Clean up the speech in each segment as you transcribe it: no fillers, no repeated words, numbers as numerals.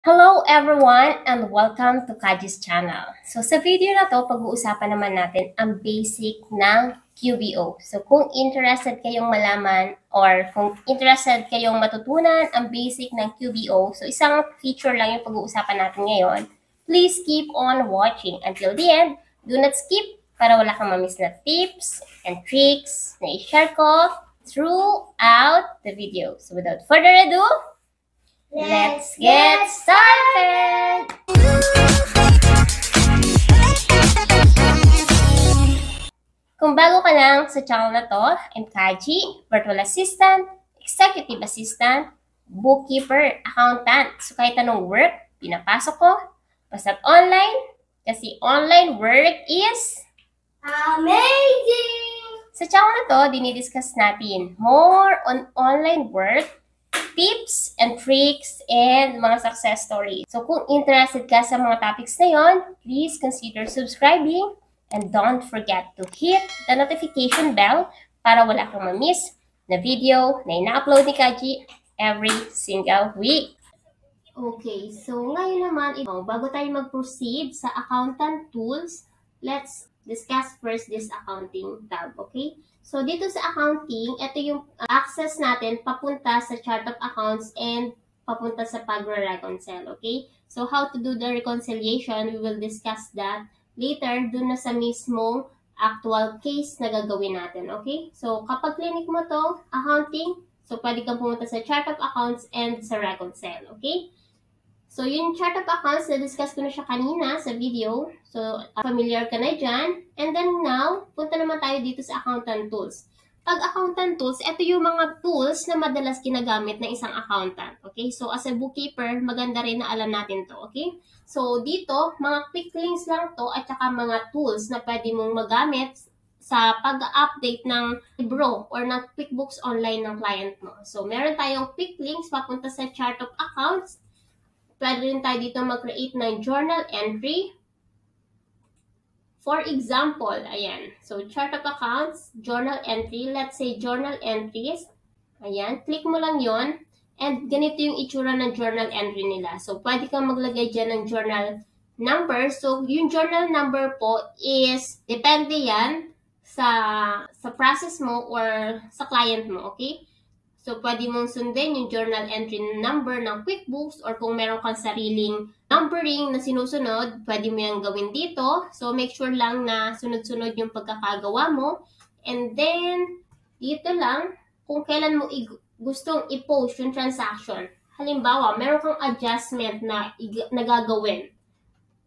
Hello everyone and welcome to Kaji's channel. So sa video na to, pag-uusapan naman natin ang basic ng QBO. So kung interested kayong malaman or kung interested kayong matutunan ang basic ng QBO, so isang feature lang yung pag-uusapan natin ngayon. Please keep on watching until the end. Do not skip para wala kang mamiss na tips and tricks na i-share ko throughout the video. So without further ado, let's get started! Kung bago ka lang sa channel na to, I'm Kaji, virtual assistant, executive assistant, bookkeeper, accountant. So kahit anong work, pinapasok ko, basta't online, kasi online work is amazing! Sa channel na to, dinidiscuss natin more on online work, tips and tricks, and mga success stories. So kung interested ka sa mga topics na yon, please consider subscribing and don't forget to hit the notification bell para wala kang ma-miss na video na ina-upload ni Kaji every single week. Okay, so ngayon naman, bago tayo mag-proceed sa accountant tools, let's discuss first this accounting tab, okay? So, dito sa accounting, ito yung access natin papunta sa chart of accounts and papunta sa pagre-reconcile, okay? So, how to do the reconciliation, we will discuss that later dun na sa mismong actual case na gagawin natin, okay? So, kapag clinic mo to, accounting, so pwede kang pumunta sa chart of accounts and sa reconcile, okay? So, yung chart of accounts, na-discuss ko na siya kanina sa video. So, familiar ka na dyan. And then now, punta naman tayo dito sa accountant tools. Pag accountant tools, ito yung mga tools na madalas ginagamit ng isang accountant. Okay? So, as a bookkeeper, maganda rin na alam natin to. Okay? So, dito, mga quick links lang to at saka mga tools na pwede mong magamit sa pag-update ng libro or ng QuickBooks Online ng client mo. So, meron tayong quick links papunta sa chart of accounts. Pwede rin tayo dito mag-create ng journal entry. For example, ayan. So, chart of accounts, journal entry. Let's say journal entries. Ayan. Click mo lang yon. And ganito yung itsura ng journal entry nila. So, pwede kang maglagay dyan ng journal number. So, yung journal number po is, depende yan sa process mo or sa client mo, okay? So, pwede mong sundin yung journal entry number ng QuickBooks or kung meron kang sariling numbering na sinusunod, pwede mo yung gawin dito. So, make sure lang na sunod-sunod yung pagkakagawa mo. And then, dito lang, kung kailan mo gustong i-post yung transaction. Halimbawa, meron kang adjustment na gagawin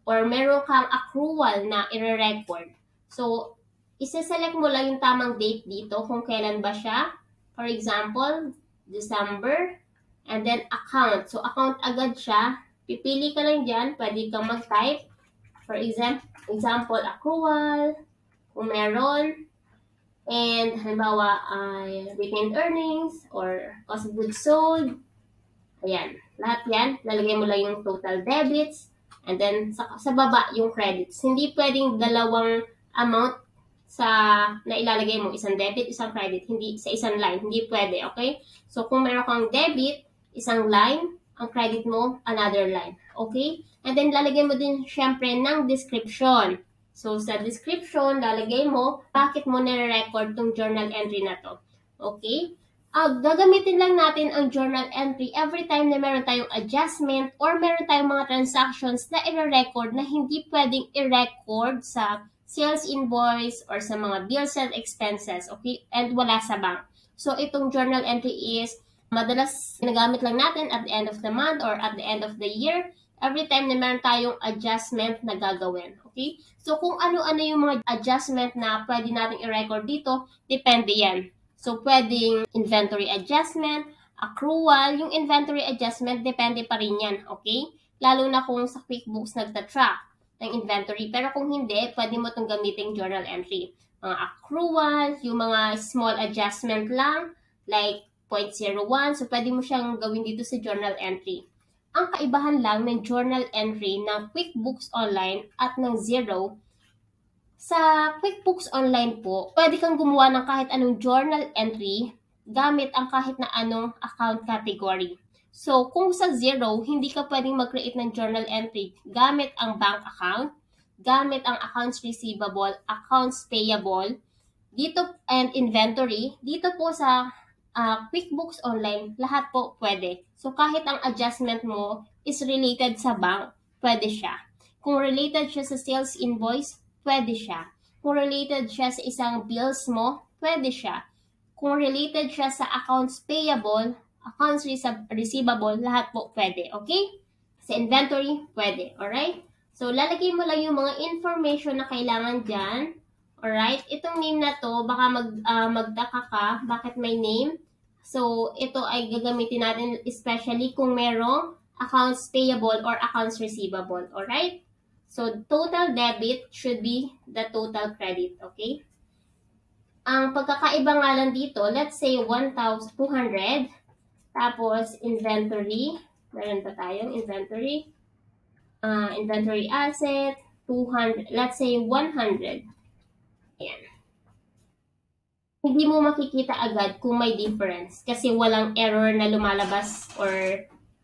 or meron kang accrual na i-record. So, isa-select mo lang yung tamang date dito kung kailan ba siya. For example, December, and then account. So, account agad siya. Pipili ka lang dyan. Pwede kang mag-type. For example, accrual, kung meron. And, halimbawa, retained earnings, or cost of goods sold. Ayan. Lahat yan. Lalagay mo lang yung total debits. And then, sa baba, yung credits. Hindi pwedeng dalawang amount na ilalagay mo, isang debit, isang credit, hindi sa isang line, hindi pwede, okay? So, kung meron kang debit, isang line, ang credit mo, another line, okay? And then, lalagay mo din, syempre, ng description. So, sa description, lalagay mo, bakit mo nire-record tong journal entry na to, okay? Gagamitin lang natin ang journal entry every time na meron tayong adjustment or meron tayong mga transactions na i-record na hindi pwedeng i-record sa sales invoice or sa mga bills and expenses, okay? And wala sa bank. So, itong journal entry is madalas ginagamit lang natin at the end of the month or at the end of the year every time na meron tayong adjustment na gagawin, okay? So, kung ano-ano yung mga adjustment na pwede nating i-record dito, depende yan. So, pwedeng inventory adjustment, accrual, yung inventory adjustment, depende pa rin yan, okay? Lalo na kung sa QuickBooks nagtatrack ng inventory. Pero kung hindi, pwede mo itong gamitin journal entry. Mga accrual, yung mga small adjustment lang, like 0.01. So, pwede mo siyang gawin dito sa journal entry. Ang kaibahan lang ng journal entry ng QuickBooks Online at ng Xero, sa QuickBooks Online po, pwede kang gumawa ng kahit anong journal entry gamit ang kahit na anong account category. So, kung sa zero, hindi ka pwedeng mag-create ng journal entry gamit ang bank account, gamit ang accounts receivable, accounts payable, dito and inventory, dito po sa QuickBooks Online, lahat po pwede. So, kahit ang adjustment mo is related sa bank, pwede siya. Kung related siya sa sales invoice, pwede siya. Kung related siya sa isang bills mo, pwede siya. Kung related siya sa accounts payable, accounts receivable, lahat po pwede. Okay? Sa inventory, pwede. Alright? So, lalagay mo lang yung mga information na kailangan dyan. Alright? Itong name na to, baka magtaka ka, bakit may name? So, ito ay gagamitin natin especially kung merong accounts payable or accounts receivable. Alright? So, total debit should be the total credit. Okay? Ang pagkakaiba nga lang dito, let's say 1,200. Tapos, inventory. Meron pa tayong inventory. Inventory asset, 200. Let's say 100. Ayan. Hindi mo makikita agad kung may difference kasi walang error na lumalabas or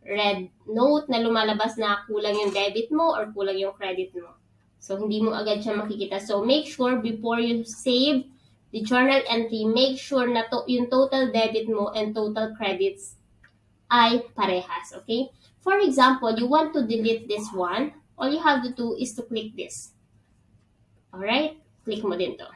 red note na lumalabas na kulang yung debit mo or kulang yung credit mo. So, hindi mo agad siya makikita. So, make sure before you save the journal entry, make sure na yung total debit mo and total credits ay parehas, okay? For example, you want to delete this one, all you have to do is to click this. Alright? Click mo din to.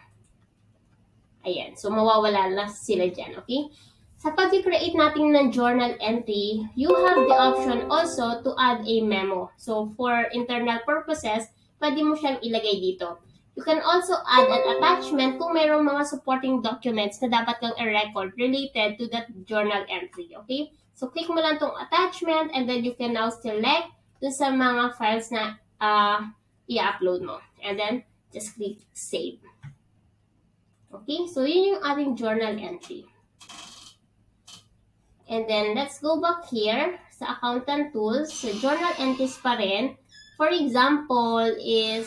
Ayan. So, mawawala na sila dyan, okay? Sa pag-create natin ng journal entry, you have the option also to add a memo. So, for internal purposes, pwede mo siyang ilagay dito. You can also add an attachment kung mayroong mga supporting documents na dapat kang i-record related to that journal entry, okay? So, click mo lang tong attachment and then you can now select dun sa mga files na i-upload mo. And then, just click save. Okay? So, yun yung ating journal entry. And then, let's go back here sa accountant tools. So, journal entries pa rin. For example,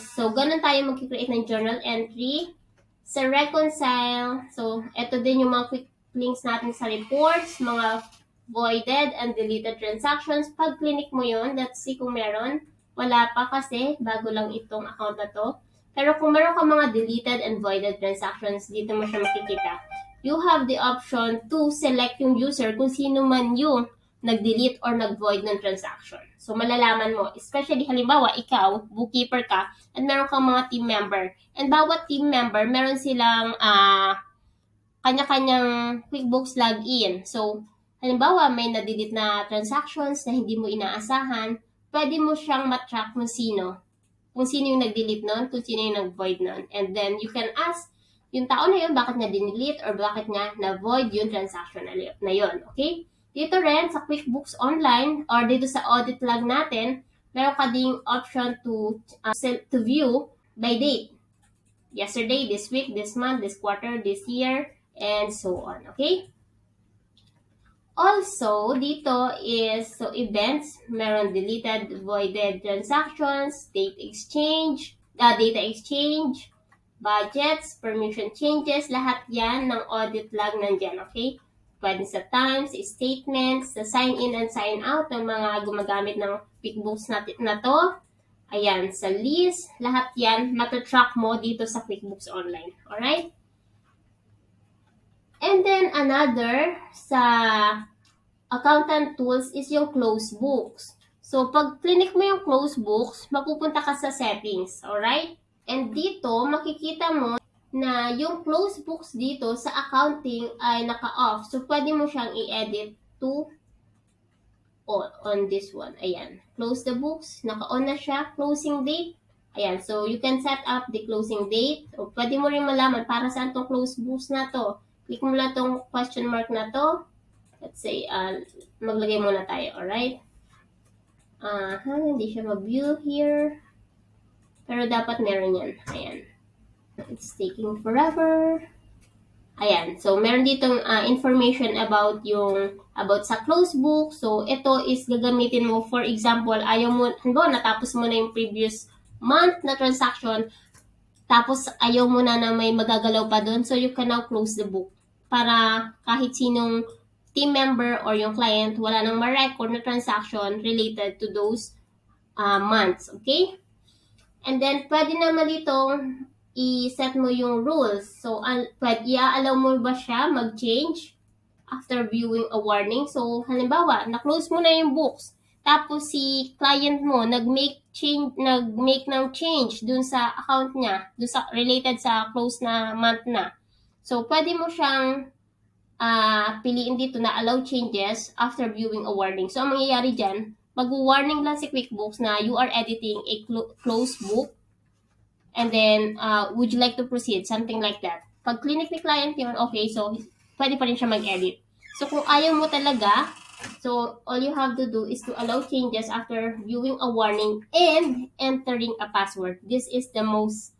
so, ganun tayo mag-create ng journal entry. Sa reconcile, so, eto din yung mga quick links natin sa reports, mga voided and deleted transactions. Pag clinic mo yun, let's see kung meron. Wala pa kasi, bago lang itong account na to. Pero kung meron ka mga deleted and voided transactions, dito mo siya makikita. You have the option to select yung user kung sino man yung nag-delete or nag-void ng transaction. So, malalaman mo, especially halimbawa, ikaw, bookkeeper ka, and meron kang mga team member. And bawat team member, meron silang kanya-kanyang QuickBooks login. So, halimbawa, may na-delete na transactions na hindi mo inaasahan, pwede mo siyang matrack kung sino yung nag-delete nun, kung sino yung nag-void nun. And then, you can ask yung tao na yun, bakit niya dinelete or bakit niya na-void yung transaction na yun. Okay? Dito rin, sa QuickBooks Online or dito sa audit log natin, meron ka ding option to view by date. Yesterday, this week, this month, this quarter, this year, and so on. Okay? Also, dito is, so events, meron deleted, voided transactions, data exchange, budgets, permission changes, lahat yan ng audit log nandyan, okay? Pwede sa times, statements, sa sign in and sign out ng mga gumagamit ng QuickBooks na to. Ayan, sa list, lahat yan, matatrack mo dito sa QuickBooks Online, alright? And then another sa accountant tools is yung close books. So, pag clinic mo yung close books, mapupunta ka sa settings, alright? And dito, makikita mo na yung close books dito sa accounting ay naka-off. So, pwede mo siyang i-edit to on this one. Ayan. Close the books. Naka-on na siya. Closing date. Ayan. So, you can set up the closing date. O, pwede mo rin malaman para saan tong close books na to. Click mo lang tong question mark na to. Let's say, maglagay muna tayo. Alright? Hindi siya mag-view here. Pero dapat meron yan. Ayan. It's taking forever. Ayan. So, meron ditong information about sa close book. So, ito is gagamitin mo. For example, ayaw mo, natapos mo na yung previous month na transaction. Tapos, ayaw mo na may magagalaw pa doon. So, you can now close the book. Para kahit sinong team member or yung client wala nang ma-record na transaction related to those months, okay? And then, pwede naman ditong i-set mo yung rules. So, i-allow mo ba siya mag-change after viewing a warning? So, halimbawa, na-close mo na yung books. Tapos, si client mo, nag-make ng change dun sa account niya, dun sa related sa close na month na. So, pwede mo siyang piliin dito na allow changes after viewing a warning. So, ang mangyayari dyan, mag-warning lang si QuickBooks na you are editing a closed book and then would you like to proceed? Something like that. Pag clinic ni client yun, okay, so pwede pa rin siya mag-edit. So, kung ayaw mo talaga, so all you have to do is to allow changes after viewing a warning and entering a password. This is the most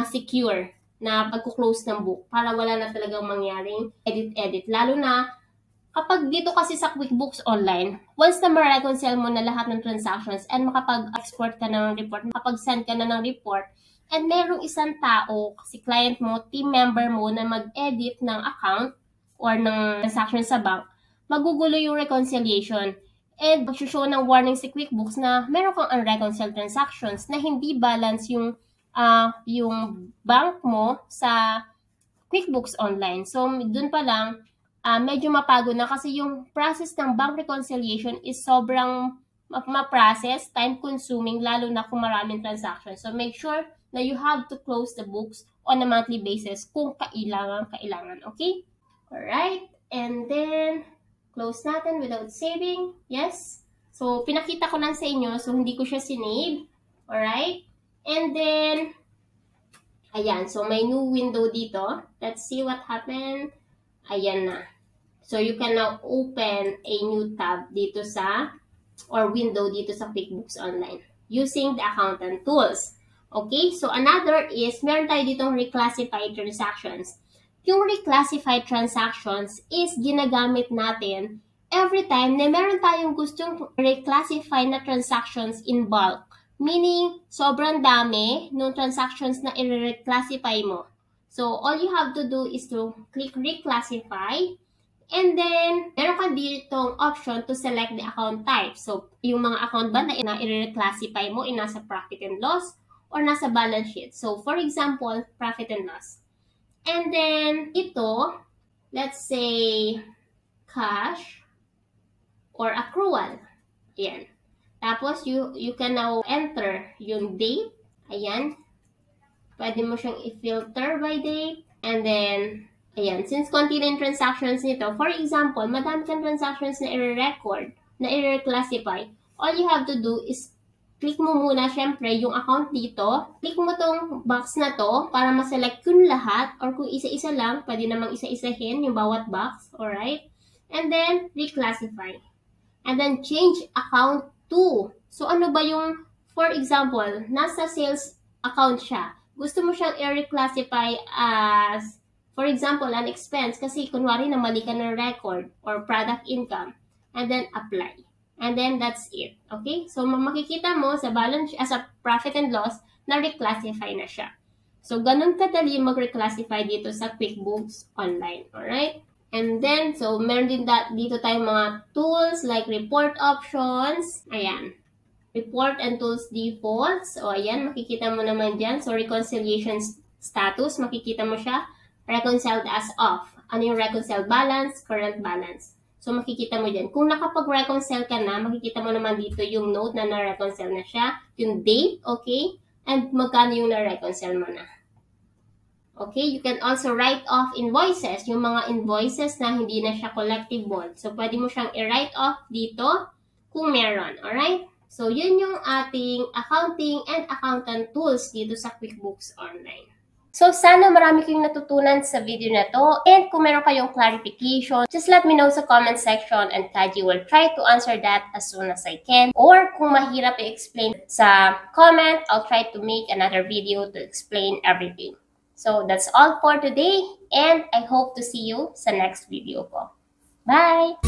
secure na pagkuklose ng book para wala na talagang mangyaring edit-edit. Lalo na kapag dito kasi sa QuickBooks Online, once na ma-reconcile mo na lahat ng transactions and makapag-export ka na ng report, makapag-send ka na ng report, and merong isang tao, si client mo, team member mo na mag-edit ng account or ng transaction sa bank, magugulo yung reconciliation. And mag-show ng warning si QuickBooks na meron kang unreconciled transactions na hindi balance yung bank mo sa QuickBooks Online. So, dun pa lang, medyo mapagod na kasi yung process ng bank reconciliation is sobrang ma-process, time-consuming, lalo na kung maraming transactions. So, make sure na you have to close the books on a monthly basis kung kailangan. Okay? Alright. And then, close natin without saving. Yes. So, pinakita ko lang sa inyo. So, hindi ko siya sinave. Alright. And then, ayan. So, may new window dito. Let's see what happened. Ayan na. So, you can now open a new tab dito or window dito sa QuickBooks Online using the accountant tools. Okay? So, another is, meron tayo ditong reclassified transactions. Yung reclassified transactions is ginagamit natin every time na meron tayong gustong reclassify na transactions in bulk. Meaning, sobrang dami ng transactions na i-reclassify mo. So, all you have to do is to click reclassify. And then, meron ka ditong option to select the account type. So, yung mga account ba na i-reclassify mo, nasa profit and loss or nasa balance sheet. So, for example, profit and loss. And then, ito, let's say, cash or accrual. Ayan. Tapos, you can now enter yung date. Ayan. Pwede mo siyang i-filter by date. And then, ayan, since konti na yung transactions nito, for example, madami kang transactions na i-record, na i-reclassify, all you have to do is click mo muna, syempre, yung account dito. Click mo tong box na to para ma-select yung lahat, or kung isa-isa lang, pwede namang isa-isahin yung bawat box, alright? And then, reclassify. And then, change account to. So, ano ba yung, for example, nasa sales account siya. Gusto mo siyang i-reclassify as, for example, an expense kasi kunwari na mali ka ng record or product income. And then, apply. And then, that's it. Okay? So, makikita mo sa balance, as a profit and loss, na reclassify na siya. So, ganun kadali mag-reclassify dito sa QuickBooks Online. Alright? And then, so, meron din dito tayong mga tools like report options. Ayan. Report and tools defaults. O, ayan, makikita mo naman dyan. So, reconciliation status, makikita mo siya. Reconciled as off. Ano yung reconciled balance? Current balance. So, makikita mo dyan. Kung nakapag-reconcile ka na, makikita mo naman dito yung note na na-reconcile na siya. Yung date, okay? And magkano yung na-reconcile mo na. Okay? You can also write off invoices. Yung mga invoices na hindi na siya collectible. So, pwede mo siyang i-write off dito kung meron. Alright? So, yun yung ating accounting and accountant tools dito sa QuickBooks Online. So, sana marami kayong natutunan sa video na to. And kung meron kayong clarification, just let me know sa comment section and Kaji will try to answer that as soon as I can. Or kung mahirap i-explain sa comment, I'll try to make another video to explain everything. So, that's all for today. And I hope to see you sa next video ko. Bye!